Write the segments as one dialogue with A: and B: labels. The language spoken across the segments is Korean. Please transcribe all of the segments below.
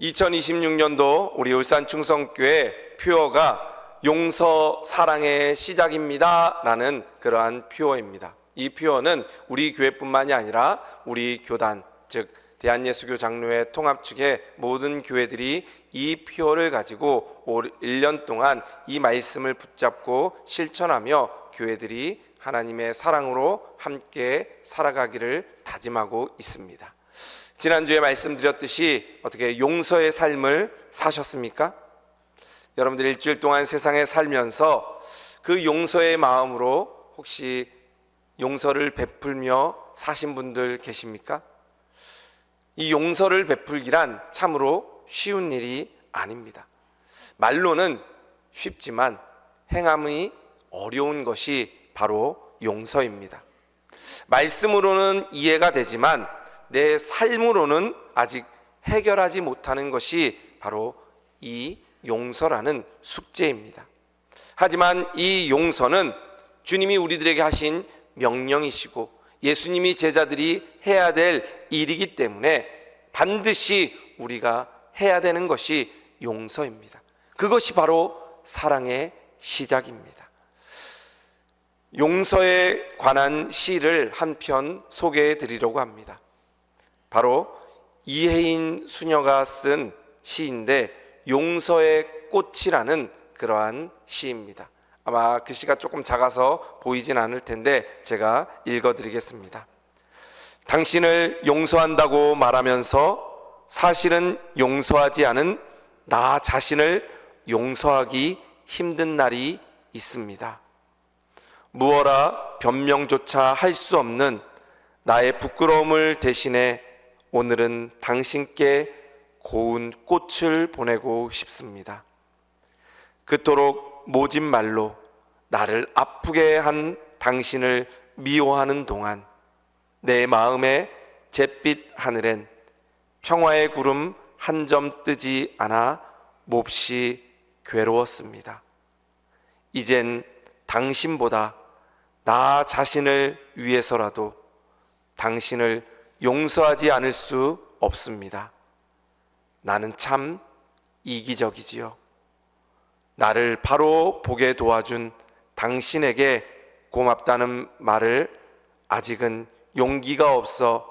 A: 2026년도 우리 울산 충성교회 표어가 용서 사랑의 시작입니다 라는 그러한 표어입니다. 이 표어는 우리 교회뿐만이 아니라 우리 교단, 즉 대한예수교 장로회 통합 측의 모든 교회들이 이 표어를 가지고 올 1년 동안 이 말씀을 붙잡고 실천하며 교회들이 하나님의 사랑으로 함께 살아가기를 다짐하고 있습니다. 지난주에 말씀드렸듯이 어떻게 용서의 삶을 사셨습니까? 여러분들 일주일 동안 세상에 살면서 그 용서의 마음으로 혹시 용서를 베풀며 사신 분들 계십니까? 이 용서를 베풀기란 참으로 쉬운 일이 아닙니다. 말로는 쉽지만 행함이 어려운 것이 바로 용서입니다. 말씀으로는 이해가 되지만 내 삶으로는 아직 해결하지 못하는 것이 바로 이 용서라는 숙제입니다. 하지만 이 용서는 주님이 우리들에게 하신 명령이시고 예수님이 제자들이 해야 될 일이기 때문에 반드시 우리가 해야 되는 것이 용서입니다. 그것이 바로 사랑의 시작입니다. 용서에 관한 시를 한 편 소개해 드리려고 합니다. 바로 이혜인 수녀가 쓴 시인데 용서의 꽃이라는 그러한 시입니다. 아마 글씨가 조금 작아서 보이진 않을 텐데 제가 읽어드리겠습니다. 당신을 용서한다고 말하면서 사실은 용서하지 않은 나 자신을 용서하기 힘든 날이 있습니다. 무어라 변명조차 할 수 없는 나의 부끄러움을 대신해 오늘은 당신께 고운 꽃을 보내고 싶습니다. 그토록 모진 말로 나를 아프게 한 당신을 미워하는 동안 내 마음의 잿빛 하늘엔 평화의 구름 한 점 뜨지 않아 몹시 괴로웠습니다. 이젠 당신보다 나 자신을 위해서라도 당신을 용서하지 않을 수 없습니다. 나는 참 이기적이지요. 나를 바로 보게 도와준 당신에게 고맙다는 말을 아직은 용기가 없어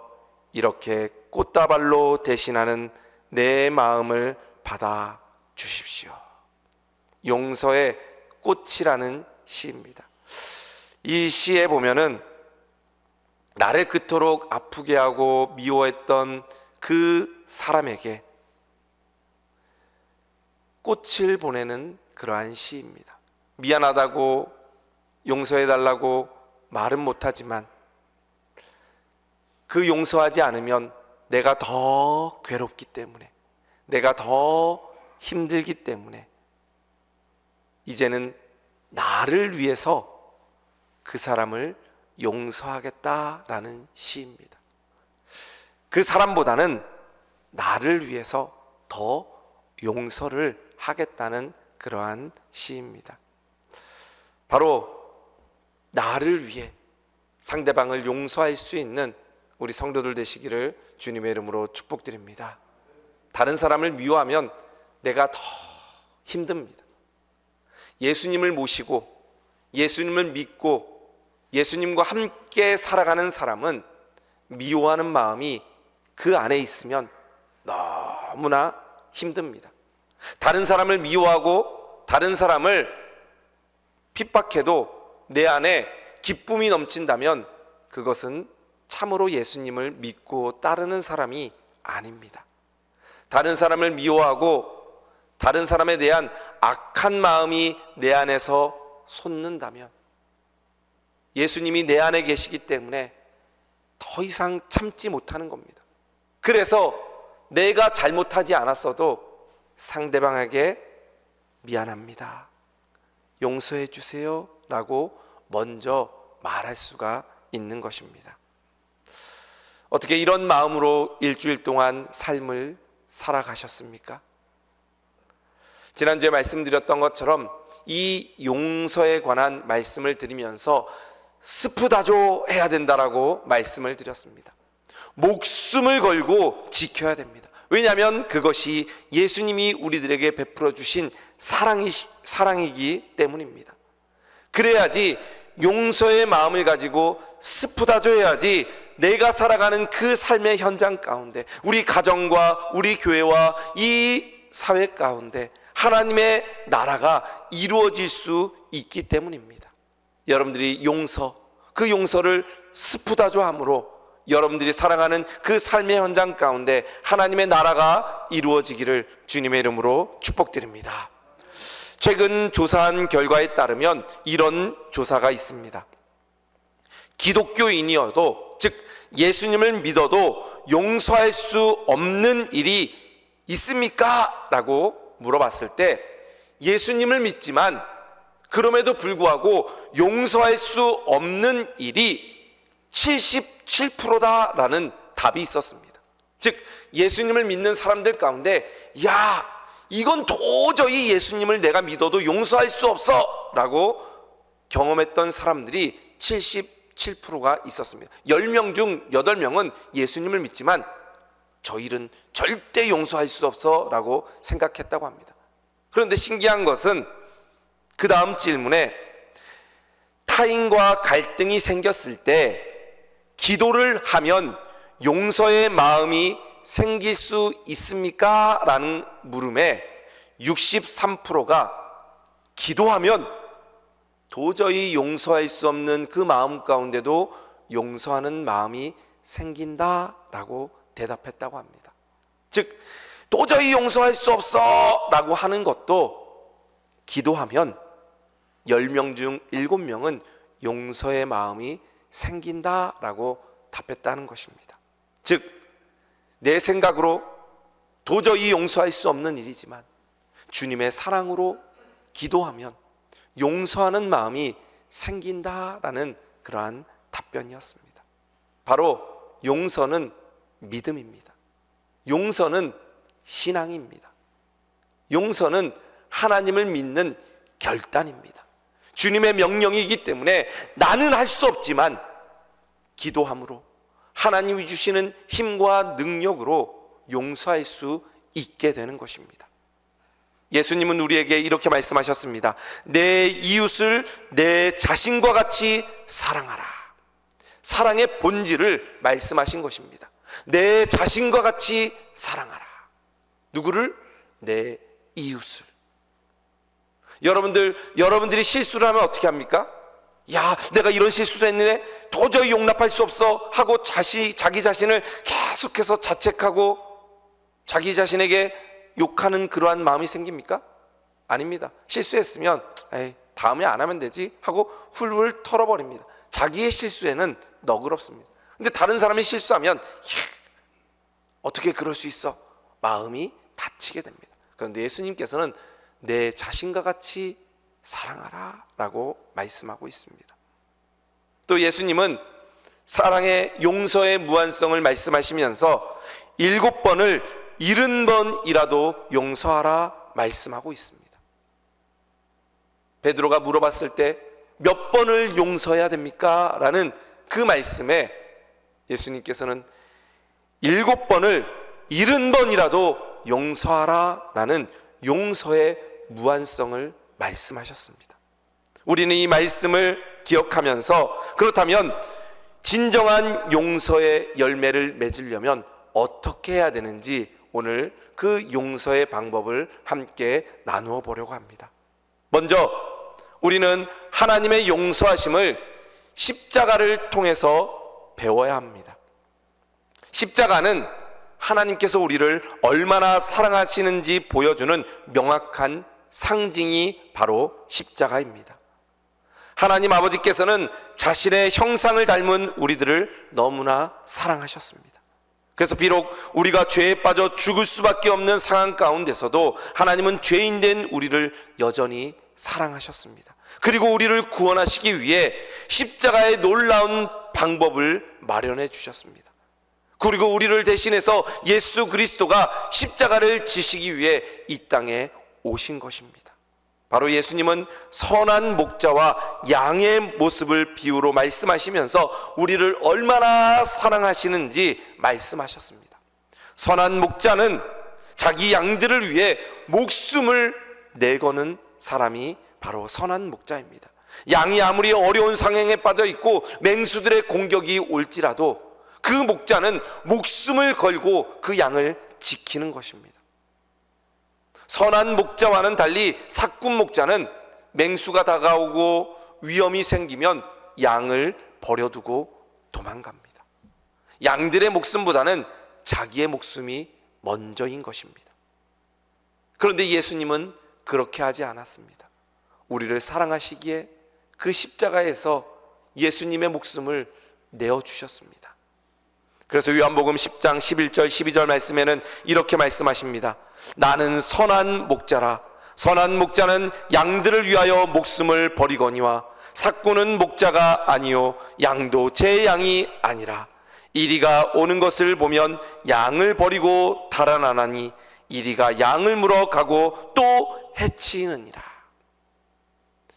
A: 이렇게 꽃다발로 대신하는 내 마음을 받아 주십시오. 용서의 꽃이라는 시입니다. 이 시에 보면은 나를 그토록 아프게 하고 미워했던 그 사람에게 꽃을 보내는 그러한 시입니다. 미안하다고 용서해달라고 말은 못하지만 그 용서하지 않으면 내가 더 괴롭기 때문에 내가 더 힘들기 때문에 이제는 나를 위해서 그 사람을 용서하겠다라는 시입니다. 그 사람보다는 나를 위해서 더 용서를 하겠다는 그러한 시입니다. 바로 나를 위해 상대방을 용서할 수 있는 우리 성도들 되시기를 주님의 이름으로 축복드립니다. 다른 사람을 미워하면 내가 더 힘듭니다. 예수님을 모시고 예수님을 믿고 예수님과 함께 살아가는 사람은 미워하는 마음이 그 안에 있으면 너무나 힘듭니다. 다른 사람을 미워하고 다른 사람을 핍박해도 내 안에 기쁨이 넘친다면 그것은 참으로 예수님을 믿고 따르는 사람이 아닙니다. 다른 사람을 미워하고 다른 사람에 대한 악한 마음이 내 안에서 솟는다면 예수님이 내 안에 계시기 때문에 더 이상 참지 못하는 겁니다. 그래서 내가 잘못하지 않았어도 상대방에게 미안합니다, 용서해 주세요 라고 먼저 말할 수가 있는 것입니다. 어떻게 이런 마음으로 일주일 동안 삶을 살아가셨습니까? 지난주에 말씀드렸던 것처럼 이 용서에 관한 말씀을 드리면서 스프다조 해야 된다라고 말씀을 드렸습니다. 목숨을 걸고 지켜야 됩니다. 왜냐하면 그것이 예수님이 우리들에게 베풀어 주신 사랑이기 때문입니다. 그래야지 용서의 마음을 가지고 스푸다줘야지 내가 살아가는 그 삶의 현장 가운데, 우리 가정과 우리 교회와 이 사회 가운데 하나님의 나라가 이루어질 수 있기 때문입니다. 여러분들이 그 용서를 스푸다조함으로 여러분들이 살아가는 그 삶의 현장 가운데 하나님의 나라가 이루어지기를 주님의 이름으로 축복드립니다. 최근 조사한 결과에 따르면 이런 조사가 있습니다. 기독교인이어도, 즉 예수님을 믿어도 용서할 수 없는 일이 있습니까? 라고 물어봤을 때 예수님을 믿지만 그럼에도 불구하고 용서할 수 없는 일이 77%다라는 답이 있었습니다. 즉 예수님을 믿는 사람들 가운데 야, 이건 도저히 예수님을 내가 믿어도 용서할 수 없어 라고 경험했던 사람들이 77%가 있었습니다. 10명 중 8명은 예수님을 믿지만 저 일은 절대 용서할 수 없어 라고 생각했다고 합니다. 그런데 신기한 것은 그 다음 질문에 타인과 갈등이 생겼을 때 기도를 하면 용서의 마음이 생길 수 있습니까? 라는 물음에 63%가 기도하면 도저히 용서할 수 없는 그 마음 가운데도 용서하는 마음이 생긴다라고 대답했다고 합니다. 즉 도저히 용서할 수 없어 라고 하는 것도 기도하면 10명 중 7명은 용서의 마음이 생긴다라고 답했다는 것입니다. 즉 내 생각으로 도저히 용서할 수 없는 일이지만 주님의 사랑으로 기도하면 용서하는 마음이 생긴다라는 그러한 답변이었습니다. 바로 용서는 믿음입니다. 용서는 신앙입니다. 용서는 하나님을 믿는 결단입니다. 주님의 명령이기 때문에 나는 할 수 없지만 기도함으로 하나님이 주시는 힘과 능력으로 용서할 수 있게 되는 것입니다. 예수님은 우리에게 이렇게 말씀하셨습니다. 내 이웃을 내 자신과 같이 사랑하라. 사랑의 본질을 말씀하신 것입니다. 내 자신과 같이 사랑하라. 누구를? 내 이웃을. 여러분들이 실수를 하면 어떻게 합니까? 야, 내가 이런 실수를 했는데 도저히 용납할 수 없어 하고 자기 자신을 계속해서 자책하고 자기 자신에게 욕하는 그러한 마음이 생깁니까? 아닙니다. 실수했으면 에이, 다음에 안 하면 되지 하고 훌훌 털어버립니다. 자기의 실수에는 너그럽습니다. 근데 다른 사람이 실수하면 어떻게 그럴 수 있어? 마음이 다치게 됩니다. 그런데 예수님께서는 내 자신과 같이 사랑하라 라고 말씀하고 있습니다. 또 예수님은 사랑의 용서의 무한성을 말씀하시면서 7번을 70번이라도 용서하라 말씀하고 있습니다. 베드로가 물어봤을 때 몇 번을 용서해야 됩니까? 라는 그 말씀에 예수님께서는 7번을 70번이라도 용서하라 라는 용서의 무한성을 말씀하셨습니다. 우리는 이 말씀을 기억하면서 그렇다면 진정한 용서의 열매를 맺으려면 어떻게 해야 되는지 오늘 그 용서의 방법을 함께 나누어 보려고 합니다. 먼저 우리는 하나님의 용서하심을 십자가를 통해서 배워야 합니다. 십자가는 하나님께서 우리를 얼마나 사랑하시는지 보여주는 명확한 상징이 바로 십자가입니다. 하나님 아버지께서는 자신의 형상을 닮은 우리들을 너무나 사랑하셨습니다. 그래서 비록 우리가 죄에 빠져 죽을 수밖에 없는 상황 가운데서도 하나님은 죄인된 우리를 여전히 사랑하셨습니다. 그리고 우리를 구원하시기 위해 십자가의 놀라운 방법을 마련해 주셨습니다. 그리고 우리를 대신해서 예수 그리스도가 십자가를 지시기 위해 이 땅에 오신 것입니다. 바로 예수님은 선한 목자와 양의 모습을 비유로 말씀하시면서 우리를 얼마나 사랑하시는지 말씀하셨습니다. 선한 목자는 자기 양들을 위해 목숨을 내거는 사람이 바로 선한 목자입니다. 양이 아무리 어려운 상황에 빠져 있고 맹수들의 공격이 올지라도 그 목자는 목숨을 걸고 그 양을 지키는 것입니다. 선한 목자와는 달리 사꾼 목자는 맹수가 다가오고 위험이 생기면 양을 버려두고 도망갑니다. 양들의 목숨보다는 자기의 목숨이 먼저인 것입니다. 그런데 예수님은 그렇게 하지 않았습니다. 우리를 사랑하시기에 그 십자가에서 예수님의 목숨을 내어주셨습니다. 그래서 요한복음 10장 11절 12절 말씀에는 이렇게 말씀하십니다. 나는 선한 목자라. 선한 목자는 양들을 위하여 목숨을 버리거니와 사꾼은 목자가 아니요 양도 제 양이 아니라 이리가 오는 것을 보면 양을 버리고 달아나나니 이리가 양을 물어 가고 또 해치느니라.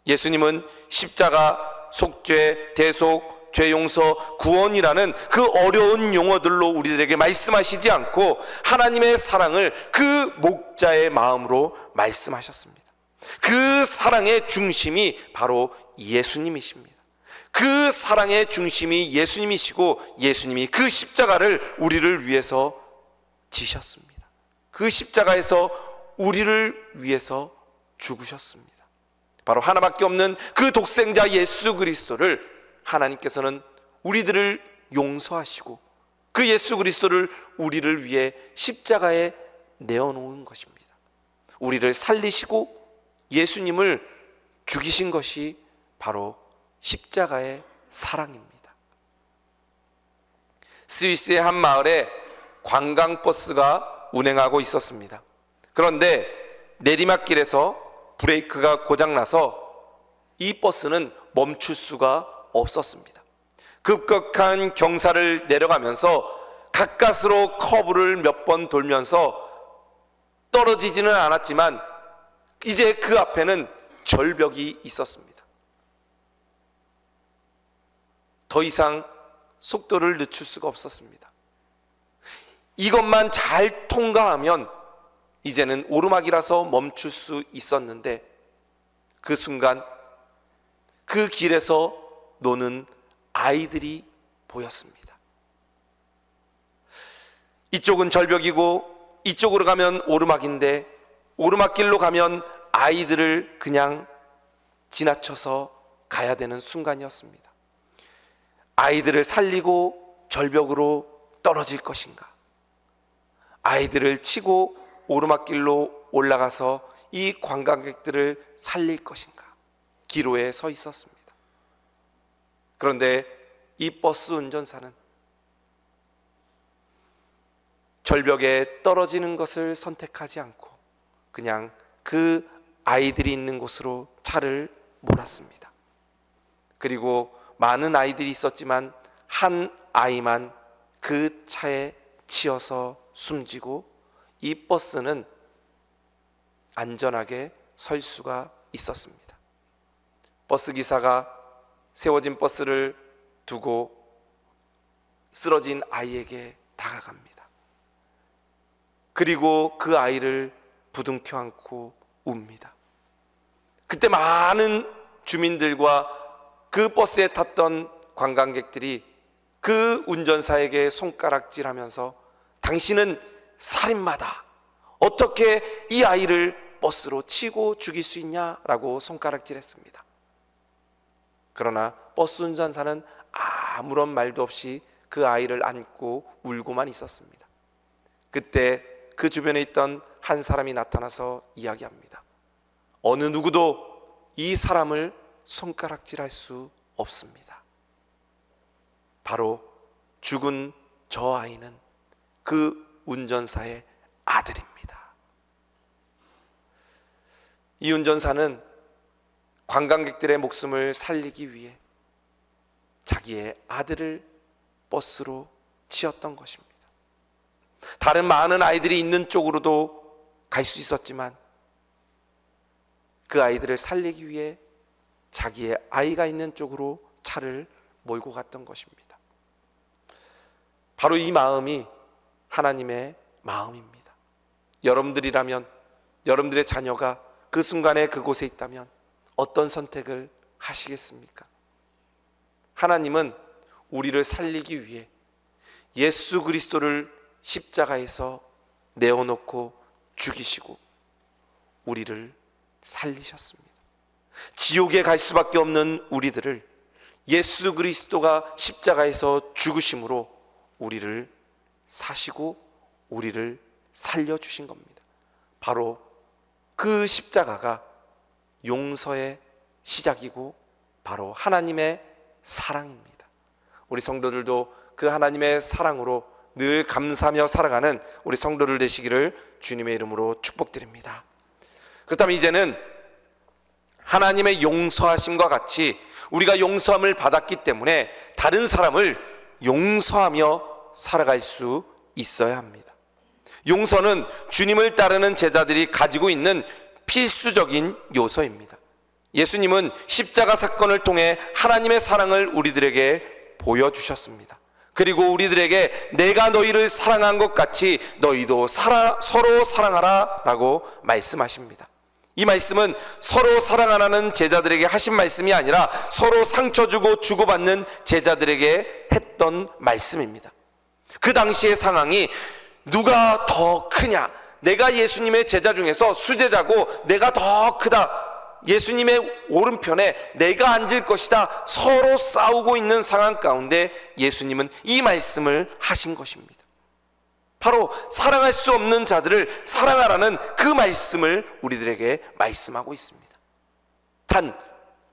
A: 예수님은 십자가, 속죄, 대속, 죄용서, 구원이라는 그 어려운 용어들로 우리들에게 말씀하시지 않고 하나님의 사랑을 그 목자의 마음으로 말씀하셨습니다. 그 사랑의 중심이 바로 예수님이십니다. 그 사랑의 중심이 예수님이시고 예수님이 그 십자가를 우리를 위해서 지셨습니다. 그 십자가에서 우리를 위해서 죽으셨습니다. 바로 하나밖에 없는 그 독생자 예수 그리스도를 하나님께서는 우리들을 용서하시고 그 예수 그리스도를 우리를 위해 십자가에 내어놓은 것입니다. 우리를 살리시고 예수님을 죽이신 것이 바로 십자가의 사랑입니다. 스위스의 한 마을에 관광버스가 운행하고 있었습니다. 그런데 내리막길에서 브레이크가 고장나서 이 버스는 멈출 수가 없었습니다. 급격한 경사를 내려가면서 가까스로 커브를 몇 번 돌면서 떨어지지는 않았지만 이제 그 앞에는 절벽이 있었습니다. 더 이상 속도를 늦출 수가 없었습니다. 이것만 잘 통과하면 이제는 오르막이라서 멈출 수 있었는데 그 순간 그 길에서 노는 아이들이 보였습니다. 이쪽은 절벽이고 이쪽으로 가면 오르막인데 오르막길로 가면 아이들을 그냥 지나쳐서 가야 되는 순간이었습니다. 아이들을 살리고 절벽으로 떨어질 것인가? 아이들을 치고 오르막길로 올라가서 이 관광객들을 살릴 것인가? 기로에 서 있었습니다. 그런데 이 버스 운전사는 절벽에 떨어지는 것을 선택하지 않고 그냥 그 아이들이 있는 곳으로 차를 몰았습니다. 그리고 많은 아이들이 있었지만 한 아이만 그 차에 치여서 숨지고 이 버스는 안전하게 설 수가 있었습니다. 버스 기사가 세워진 버스를 두고 쓰러진 아이에게 다가갑니다. 그리고 그 아이를 부둥켜 안고 웁니다. 그때 많은 주민들과 그 버스에 탔던 관광객들이 그 운전사에게 손가락질하면서 당신은 살인마다. 어떻게 이 아이를 버스로 치고 죽일 수 있냐라고 손가락질했습니다. 그러나 버스 운전사는 아무런 말도 없이 그 아이를 안고 울고만 있었습니다. 그때 그 주변에 있던 한 사람이 나타나서 이야기합니다. 어느 누구도 이 사람을 손가락질할 수 없습니다. 바로 죽은 저 아이는 그 운전사의 아들입니다. 이 운전사는 관광객들의 목숨을 살리기 위해 자기의 아들을 버스로 치었던 것입니다. 다른 많은 아이들이 있는 쪽으로도 갈 수 있었지만 그 아이들을 살리기 위해 자기의 아이가 있는 쪽으로 차를 몰고 갔던 것입니다. 바로 이 마음이 하나님의 마음입니다. 여러분들이라면, 여러분들의 자녀가 그 순간에 그곳에 있다면 어떤 선택을 하시겠습니까? 하나님은 우리를 살리기 위해 예수 그리스도를 십자가에서 내어놓고 죽이시고 우리를 살리셨습니다. 지옥에 갈 수밖에 없는 우리들을 예수 그리스도가 십자가에서 죽으심으로 우리를 사시고 우리를 살려주신 겁니다. 바로 그 십자가가 용서의 시작이고 바로 하나님의 사랑입니다. 우리 성도들도 그 하나님의 사랑으로 늘 감사하며 살아가는 우리 성도들 되시기를 주님의 이름으로 축복드립니다. 그렇다면 이제는 하나님의 용서하심과 같이 우리가 용서함을 받았기 때문에 다른 사람을 용서하며 살아갈 수 있어야 합니다. 용서는 주님을 따르는 제자들이 가지고 있는 필수적인 요소입니다. 예수님은 십자가 사건을 통해 하나님의 사랑을 우리들에게 보여주셨습니다. 그리고 우리들에게 내가 너희를 사랑한 것 같이 너희도 서로 사랑하라 라고 말씀하십니다. 이 말씀은 서로 사랑하라는 제자들에게 하신 말씀이 아니라 서로 상처 주고 주고받는 제자들에게 했던 말씀입니다. 그 당시의 상황이 누가 더 크냐, 내가 예수님의 제자 중에서 수제자고 내가 더 크다, 예수님의 오른편에 내가 앉을 것이다, 서로 싸우고 있는 상황 가운데 예수님은 이 말씀을 하신 것입니다. 바로 사랑할 수 없는 자들을 사랑하라는 그 말씀을 우리들에게 말씀하고 있습니다. 단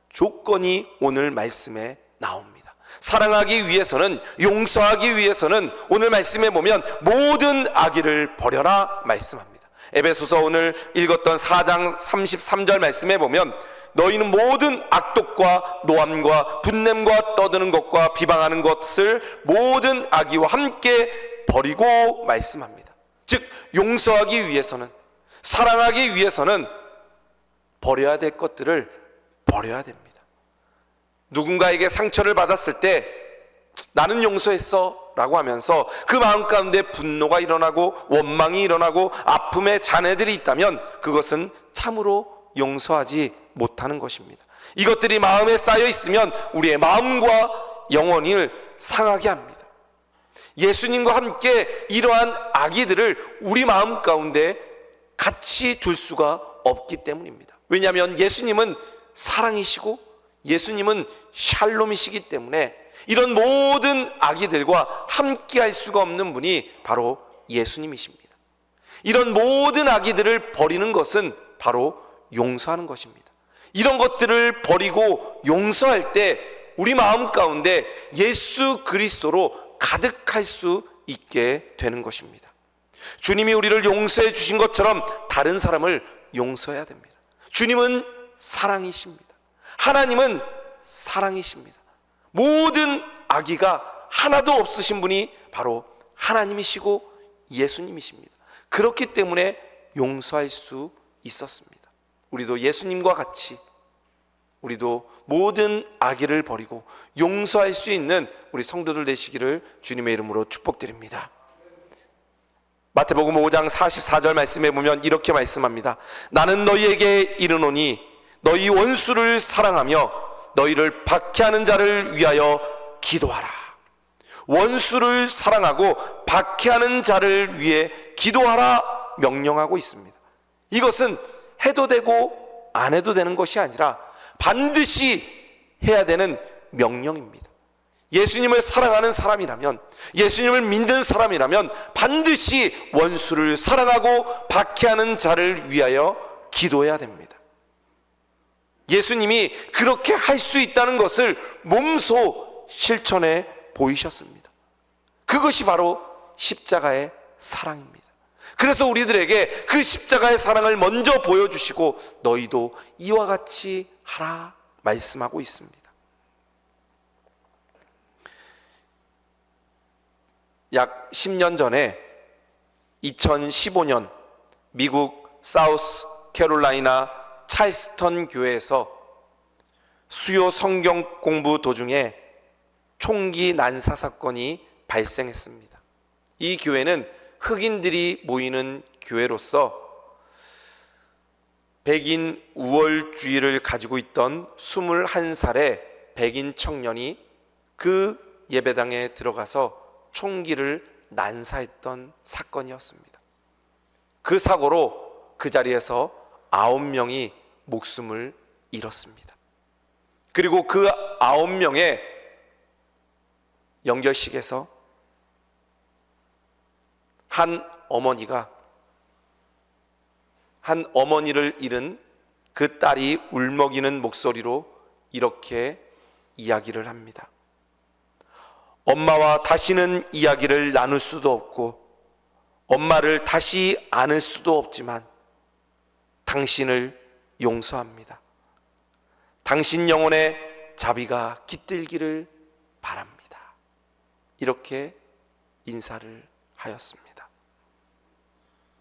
A: 조건이 오늘 말씀에 나옵니다. 사랑하기 위해서는, 용서하기 위해서는 오늘 말씀에 보면 모든 악의를 버려라 말씀합니다. 에베소서 오늘 읽었던 4장 33절 말씀에 보면 너희는 모든 악독과 노함과 분냄과 떠드는 것과 비방하는 것을 모든 악의와 함께 버리고 말씀합니다. 즉 용서하기 위해서는, 사랑하기 위해서는 버려야 될 것들을 버려야 됩니다. 누군가에게 상처를 받았을 때 나는 용서했어 라고 하면서 그 마음 가운데 분노가 일어나고 원망이 일어나고 아픔의 잔해들이 있다면 그것은 참으로 용서하지 못하는 것입니다. 이것들이 마음에 쌓여 있으면 우리의 마음과 영혼을 상하게 합니다. 예수님과 함께 이러한 악의들을 우리 마음 가운데 같이 둘 수가 없기 때문입니다. 왜냐하면 예수님은 사랑이시고 예수님은 샬롬이시기 때문에 이런 모든 악의들과 함께 할 수가 없는 분이 바로 예수님이십니다. 이런 모든 악의들을 버리는 것은 바로 용서하는 것입니다. 이런 것들을 버리고 용서할 때 우리 마음 가운데 예수 그리스도로 가득할 수 있게 되는 것입니다. 주님이 우리를 용서해 주신 것처럼 다른 사람을 용서해야 됩니다. 주님은 사랑이십니다. 하나님은 사랑이십니다. 모든 악의가 하나도 없으신 분이 바로 하나님이시고 예수님이십니다. 그렇기 때문에 용서할 수 있었습니다. 우리도 예수님과 같이 우리도 모든 악의를 버리고 용서할 수 있는 우리 성도들 되시기를 주님의 이름으로 축복드립니다. 마태복음 5장 44절 말씀에 보면 이렇게 말씀합니다. 나는 너희에게 이르노니 너희 원수를 사랑하며 너희를 박해하는 자를 위하여 기도하라. 원수를 사랑하고 박해하는 자를 위해 기도하라 명령하고 있습니다. 이것은 해도 되고 안 해도 되는 것이 아니라 반드시 해야 되는 명령입니다. 예수님을 사랑하는 사람이라면, 예수님을 믿는 사람이라면 반드시 원수를 사랑하고 박해하는 자를 위하여 기도해야 됩니다. 예수님이 그렇게 할 수 있다는 것을 몸소 실천해 보이셨습니다. 그것이 바로 십자가의 사랑입니다. 그래서 우리들에게 그 십자가의 사랑을 먼저 보여주시고 너희도 이와 같이 하라 말씀하고 있습니다. 약 10년 전에 2015년 미국 사우스 캐롤라이나 찰스턴 교회에서 수요 성경 공부 도중에 총기 난사 사건이 발생했습니다. 이 교회는 흑인들이 모이는 교회로서 백인 우월주의를 가지고 있던 21살의 백인 청년이 그 예배당에 들어가서 총기를 난사했던 사건이었습니다. 그 사고로 그 자리에서 9명이 목숨을 잃었습니다. 그리고 그 9명의 영결식에서 한 어머니를 잃은 그 딸이 울먹이는 목소리로 이렇게 이야기를 합니다. 엄마와 다시는 이야기를 나눌 수도 없고 엄마를 다시 안을 수도 없지만 당신을 용서합니다. 당신 영혼의 자비가 깃들기를 바랍니다. 이렇게 인사를 하였습니다.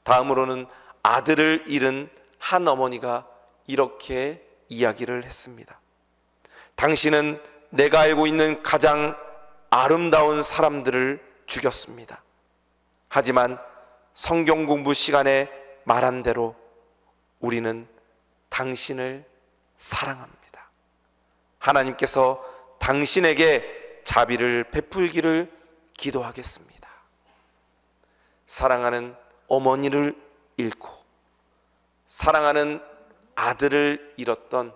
A: 다음으로는 아들을 잃은 한 어머니가 이렇게 이야기를 했습니다. 당신은 내가 알고 있는 가장 아름다운 사람들을 죽였습니다. 하지만 성경 공부 시간에 말한 대로 우리는 당신을 사랑합니다. 하나님께서 당신에게 자비를 베풀기를 기도하겠습니다. 사랑하는 어머니를 잃고 사랑하는 아들을 잃었던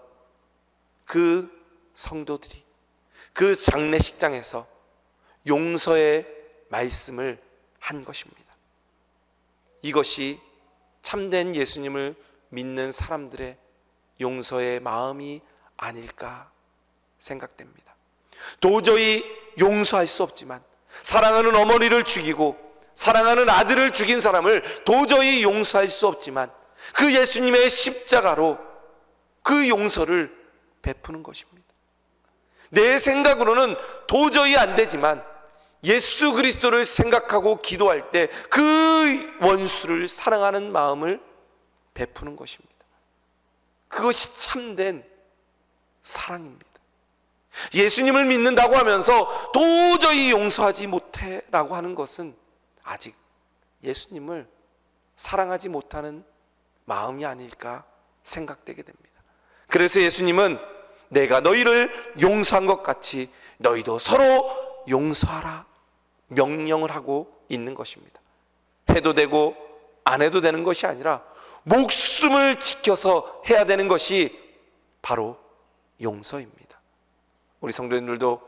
A: 그 성도들이 그 장례식장에서 용서의 말씀을 한 것입니다. 이것이 참된 예수님을 믿는 사람들의 용서의 마음이 아닐까 생각됩니다. 도저히 용서할 수 없지만 사랑하는 어머니를 죽이고 사랑하는 아들을 죽인 사람을 도저히 용서할 수 없지만 그 예수님의 십자가로 그 용서를 베푸는 것입니다. 내 생각으로는 도저히 안 되지만 예수 그리스도를 생각하고 기도할 때 그 원수를 사랑하는 마음을 베푸는 것입니다. 그것이 참된 사랑입니다. 예수님을 믿는다고 하면서 도저히 용서하지 못해 라고 하는 것은 아직 예수님을 사랑하지 못하는 마음이 아닐까 생각되게 됩니다. 그래서 예수님은 내가 너희를 용서한 것 같이 너희도 서로 용서하라 명령을 하고 있는 것입니다. 해도 되고 안 해도 되는 것이 아니라 목숨을 지켜서 해야 되는 것이 바로 용서입니다. 우리 성도님들도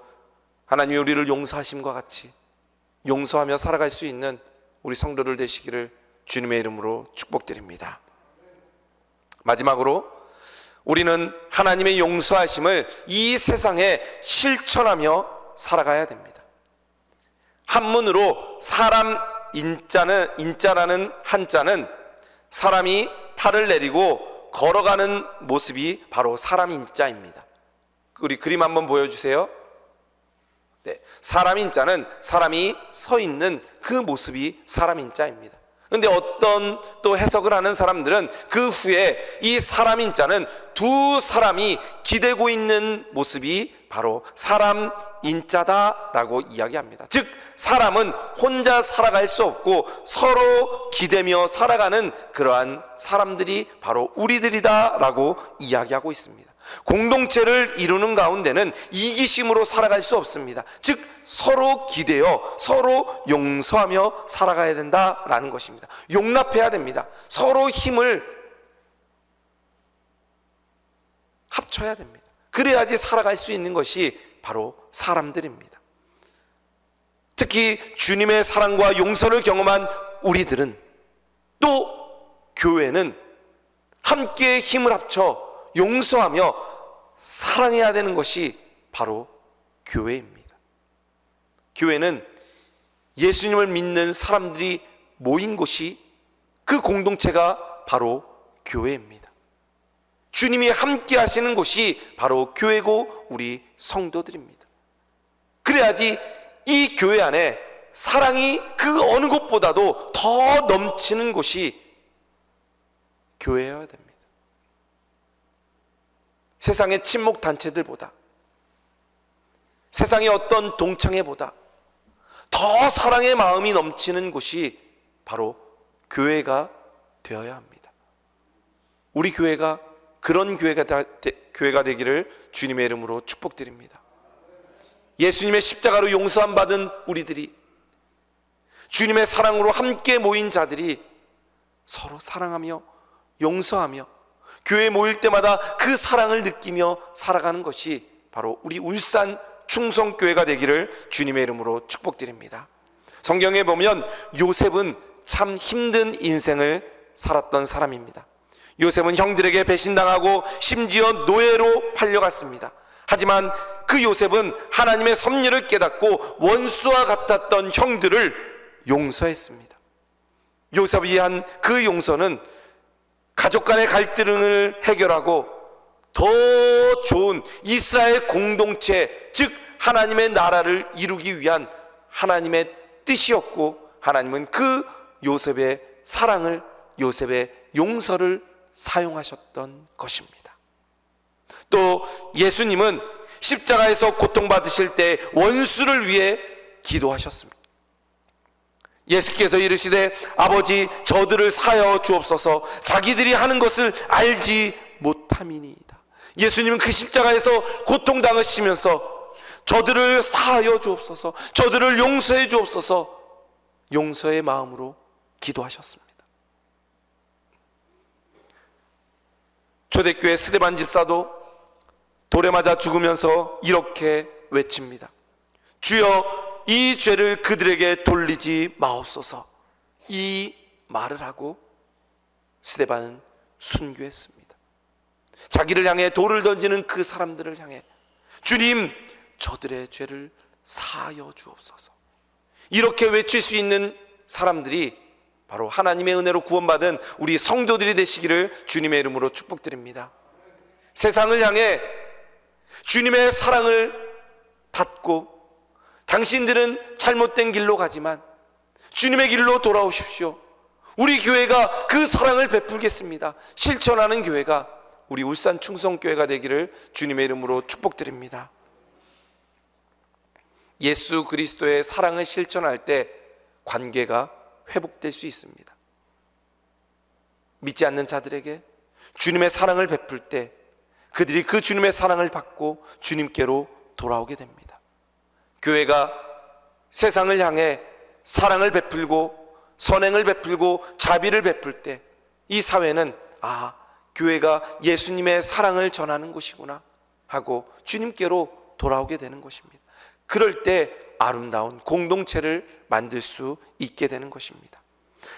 A: 하나님이 우리를 용서하심과 같이 용서하며 살아갈 수 있는 우리 성도들 되시기를 주님의 이름으로 축복드립니다. 마지막으로 우리는 하나님의 용서하심을 이 세상에 실천하며 살아가야 됩니다. 한문으로 사람 인자라는 한자는 사람이 팔을 내리고 걸어가는 모습이 바로 사람 인자입니다. 우리 그림 한번 보여주세요. 네, 사람 인자는 사람이 서 있는 그 모습이 사람 인자입니다. 그런데 어떤 또 해석을 하는 사람들은 그 후에 이 사람 인자는 두 사람이 기대고 있는 모습이 바로 사람 인자다라고 이야기합니다. 즉 사람은 혼자 살아갈 수 없고 서로 기대며 살아가는 그러한 사람들이 바로 우리들이다라고 이야기하고 있습니다. 공동체를 이루는 가운데는 이기심으로 살아갈 수 없습니다. 즉 서로 기대어 서로 용서하며 살아가야 된다라는 것입니다. 용납해야 됩니다. 서로 힘을 합쳐야 됩니다. 그래야지 살아갈 수 있는 것이 바로 사람들입니다. 특히 주님의 사랑과 용서를 경험한 우리들은 또 교회는 함께 힘을 합쳐 용서하며 사랑해야 되는 것이 바로 교회입니다. 교회는 예수님을 믿는 사람들이 모인 곳이 그 공동체가 바로 교회입니다. 주님이 함께 하시는 곳이 바로 교회고 우리 성도들입니다. 그래야지 이 교회 안에 사랑이 그 어느 곳보다도 더 넘치는 곳이 교회여야 됩니다. 세상의 친목 단체들보다 세상의 어떤 동창회보다 더 사랑의 마음이 넘치는 곳이 바로 교회가 되어야 합니다. 우리 교회가 그런 교회가 되기를 주님의 이름으로 축복드립니다. 예수님의 십자가로 용서함 받은 우리들이, 주님의 사랑으로 함께 모인 자들이 서로 사랑하며 용서하며 교회에 모일 때마다 그 사랑을 느끼며 살아가는 것이 바로 우리 울산 충성교회가 되기를 주님의 이름으로 축복드립니다. 성경에 보면 요셉은 참 힘든 인생을 살았던 사람입니다. 요셉은 형들에게 배신당하고 심지어 노예로 팔려갔습니다. 하지만 그 요셉은 하나님의 섭리를 깨닫고 원수와 같았던 형들을 용서했습니다. 요셉이 한 그 용서는 가족 간의 갈등을 해결하고 더 좋은 이스라엘 공동체, 즉 하나님의 나라를 이루기 위한 하나님의 뜻이었고, 하나님은 그 요셉의 사랑을, 요셉의 용서를 사용하셨던 것입니다. 또 예수님은 십자가에서 고통받으실 때 원수를 위해 기도하셨습니다. 예수께서 이르시되 아버지 저들을 사하여 주옵소서 자기들이 하는 것을 알지 못함이니이다. 예수님은 그 십자가에서 고통당하시면서 저들을 사하여 주옵소서, 저들을 용서해 주옵소서, 용서의 마음으로 기도하셨습니다. 초대교회 스데반 집사도 돌에 맞아 죽으면서 이렇게 외칩니다. 주여 이 죄를 그들에게 돌리지 마옵소서. 이 말을 하고 스데반은 순교했습니다. 자기를 향해 돌을 던지는 그 사람들을 향해 주님 저들의 죄를 사하여 주옵소서, 이렇게 외칠 수 있는 사람들이 바로 하나님의 은혜로 구원받은 우리 성도들이 되시기를 주님의 이름으로 축복드립니다. 세상을 향해 주님의 사랑을 받고 당신들은 잘못된 길로 가지만 주님의 길로 돌아오십시오. 우리 교회가 그 사랑을 베풀겠습니다. 실천하는 교회가 우리 울산 충성교회가 되기를 주님의 이름으로 축복드립니다. 예수 그리스도의 사랑을 실천할 때 관계가 회복될 수 있습니다. 믿지 않는 자들에게 주님의 사랑을 베풀 때 그들이 그 주님의 사랑을 받고 주님께로 돌아오게 됩니다. 교회가 세상을 향해 사랑을 베풀고 선행을 베풀고 자비를 베풀 때 이 사회는 교회가 예수님의 사랑을 전하는 곳이구나 하고 주님께로 돌아오게 되는 것입니다. 그럴 때 아름다운 공동체를 만들 수 있게 되는 것입니다.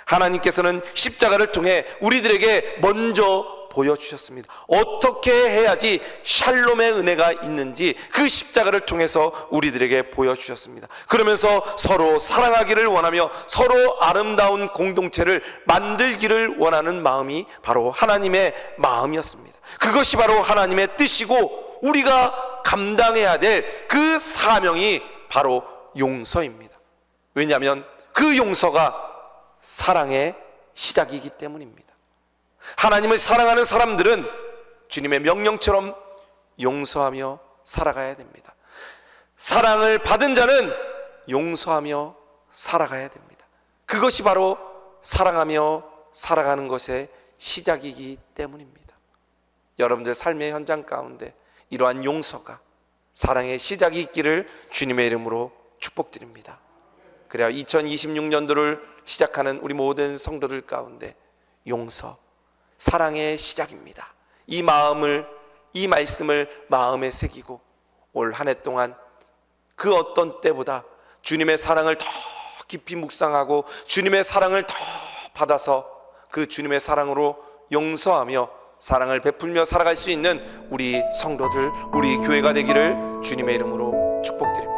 A: 하나님께서는 십자가를 통해 우리들에게 먼저 보여주셨습니다. 어떻게 해야지 샬롬의 은혜가 있는지 그 십자가를 통해서 우리들에게 보여주셨습니다. 그러면서 서로 사랑하기를 원하며 서로 아름다운 공동체를 만들기를 원하는 마음이 바로 하나님의 마음이었습니다. 그것이 바로 하나님의 뜻이고 우리가 감당해야 될 그 사명이 바로 용서입니다. 왜냐하면 그 용서가 사랑의 시작이기 때문입니다. 하나님을 사랑하는 사람들은 주님의 명령처럼 용서하며 살아가야 됩니다. 사랑을 받은 자는 용서하며 살아가야 됩니다. 그것이 바로 사랑하며 살아가는 것의 시작이기 때문입니다. 여러분들 삶의 현장 가운데 이러한 용서가 사랑의 시작이 있기를 주님의 이름으로 축복드립니다. 그래야 2026년도를 시작하는 우리 모든 성도들 가운데 용서, 사랑의 시작입니다. 이 마음을, 이 말씀을 마음에 새기고 올 한 해 동안 그 어떤 때보다 주님의 사랑을 더 깊이 묵상하고 주님의 사랑을 더 받아서 그 주님의 사랑으로 용서하며 사랑을 베풀며 살아갈 수 있는 우리 성도들, 우리 교회가 되기를 주님의 이름으로 축복드립니다.